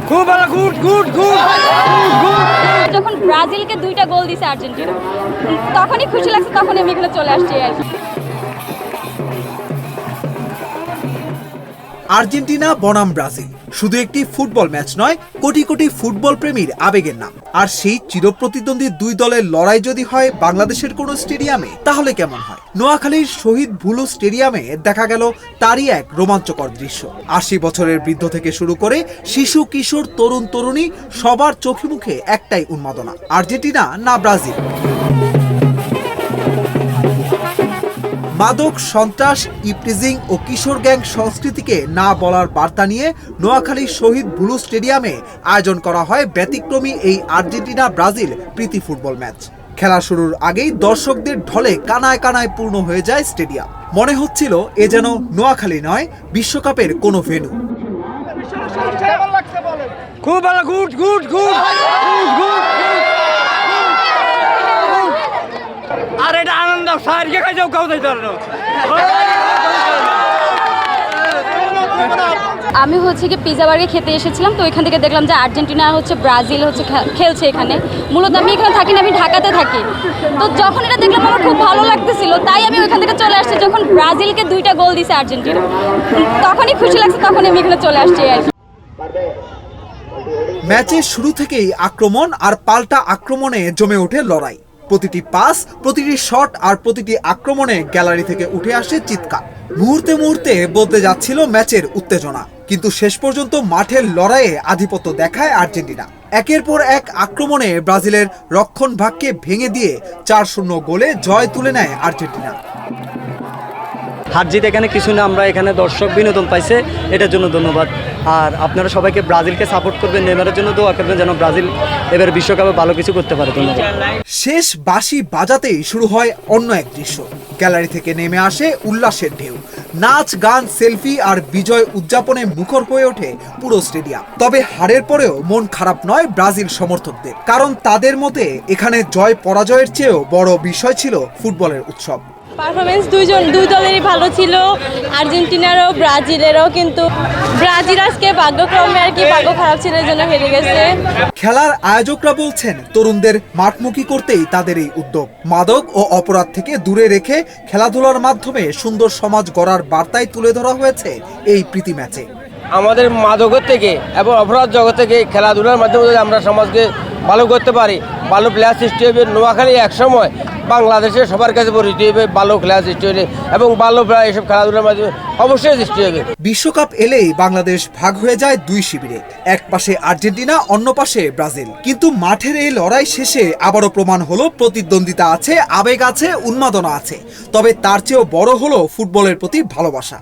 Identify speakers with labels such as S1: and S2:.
S1: খুব ভালো, good good good.
S2: যখন ব্রাজিলকে 2টা গোল দিছে আর্জেন্টিনা, তখনই খুশি লাগছে, তখনই আমি এখানে চলে আসছি আর কি।
S3: আর্জেন্টিনা বনাম ব্রাজিল শুধু একটি ফুটবল ম্যাচ নয়, কোটি কোটি ফুটবল প্রেমীর আবেগের নাম। আর সেই চিরপ্রতিদ্বন্দ্বী দুই দলের লড়াই যদি হয় বাংলাদেশের কোনো স্টেডিয়ামে, তাহলে কেমন হয়? নোয়াখালীর শহীদ ভুলু স্টেডিয়ামে দেখা গেল তারই এক রোমাঞ্চকর দৃশ্য। ৮০ বছরের বৃদ্ধ থেকে শুরু করে শিশু, কিশোর, তরুণ তরুণী সবার চোখে মুখে একটাই উন্মাদনা, আর্জেন্টিনা না ব্রাজিল। মাদক, সন্ত্রাস, ইপটিজিং ও কিশোর গ্যাং সংস্কৃতিকে না বলার বার্তা নিয়ে নোয়াখালীর শহীদ ভুলু স্টেডিয়ামে আয়োজন করা হয় ব্যতিক্রমী এই আর্জেন্টিনা ব্রাজিল প্রীতি ফুটবল ম্যাচ। খেলা শুরুর আগেই দর্শকদের ঢলে কানায় কানায় পূর্ণ হয়ে যায় স্টেডিয়াম। মনে হচ্ছিল এ যেন নোয়াখালী নয়, বিশ্বকাপের কোনো ভেন্যু।
S1: খুব ভালো, গুড গুড গুড গুড। আর এটা আনন্দ সারিকে খাই যাও, কাউ যাইতে পারো।
S2: আমি হচ্ছে কি পিজা বার্গার খেতে এসেছিলাম, তো এখান থেকে দেখলাম যে আর্জেন্টিনা হচ্ছে ব্রাজিল হচ্ছে খেলছে এখানে। মূলত আমি এখানে থাকি না, আমি ঢাকাতে থাকি। তো যখন এটা দেখলাম আমার খুব ভালো লাগতেছিল, তাই আমি ওইখান থেকে চলে আসছি। যখন ব্রাজিলকে 2টা গোল দিছে আর্জেন্টিনা, তখনই খুশি লাগছে, তখনই আমি এখানে চলে আসছি আর কি।
S3: ম্যাচের শুরু থেকেই আক্রমণ আর পাল্টা আক্রমণে জমে ওঠে লড়াই। প্রতিটি পাস, প্রতিটি শট আর প্রতিটি আক্রমণে গ্যালারি থেকে উঠে আসে চিৎকার। মুহূর্তে মুহূর্তে বদলে যাচ্ছিল ম্যাচের উত্তেজনা, কিন্তু শেষ পর্যন্ত মাঠের লড়াইয়ে আধিপত্য দেখায় আর্জেন্টিনা। একের পর এক আক্রমণে ব্রাজিলের রক্ষণভাগকে ভেঙে দিয়ে 4-0 গোলে জয় তুলে নেয় আর্জেন্টিনা।
S4: হার জিত এখানে কিছু না, আমরা এখানে দর্শক বিনোদন পাইছে, এটার জন্য ধন্যবাদ। আর আপনারা সবাইকে ব্রাজিলকে সাপোর্ট করবেন, নেইমারের জন্য দোয়া করবেন যেন ব্রাজিল এবার বিশ্বকাপে ভালো কিছু করতে পারে। ধন্যবাদ।
S3: শেষ বাঁশি বাজাতেই শুরু হয় অন্য এক দৃশ্য। গ্যালারি থেকে নেমে আসে উল্লাসের ঢেউ, নাচ, গান, সেলফি আর বিজয় উদযাপনে মুখর হয়ে ওঠে পুরো স্টেডিয়াম। তবে হারের পরেও মন খারাপ নয় ব্রাজিল সমর্থকদের, কারণ তাদের মতে এখানে জয় পরাজয়ের চেয়েও বড় বিষয় ছিল ফুটবলের উৎসব।
S5: পারফরমেন্স দুই দলেরই ভালো ছিল, আর্জেন্টিনারও ব্রাজিলেরও, কিন্তু ব্রাজিল আজকে ভাগ্যক্রমে আর কি ভাগ্য খারাপ ছিল, এই জন্য হেরে গেছে।
S3: খেলার আয়োজকরা বলছেন তরুণদের মাঠমুখী করতেই তাদের এই উদ্যোগ। মাদক ও অপরাধ থেকে দূরে রেখে খেলাধুলার মাধ্যমে সুন্দর সমাজ গড়ার বার্তাই তুলে ধরা হয়েছে এই প্রীতি ম্যাচে।
S6: আমাদের মাদকের থেকে এবং অপরাধ জগৎ থেকে খেলাধুলার মাধ্যমে যদি আমরা সমাজকে ভালো করতে পারি, ভালো প্লেয়ার সৃষ্টি হবে। নোয়াখালী একসময় বাংলাদেশের সবার কাছে পরিচিত হবে ভালো প্লেয়ার সৃষ্টি হলে, এবং ভালো প্লেয়ার এসব খেলাধুলার মাধ্যমে অবশ্যই সৃষ্টি হবে।
S3: বিশ্বকাপ এলেই বাংলাদেশ ভাগ হয়ে যায় দুই শিবিরে, এক পাশে আর্জেন্টিনা, অন্য পাশে ব্রাজিল। কিন্তু মাঠের এই লড়াই শেষে আবারও প্রমাণ হলো প্রতিদ্বন্দ্বিতা আছে, আবেগ আছে, উন্মাদনা আছে, তবে তার চেয়েও বড় হলো ফুটবলের প্রতি ভালোবাসা।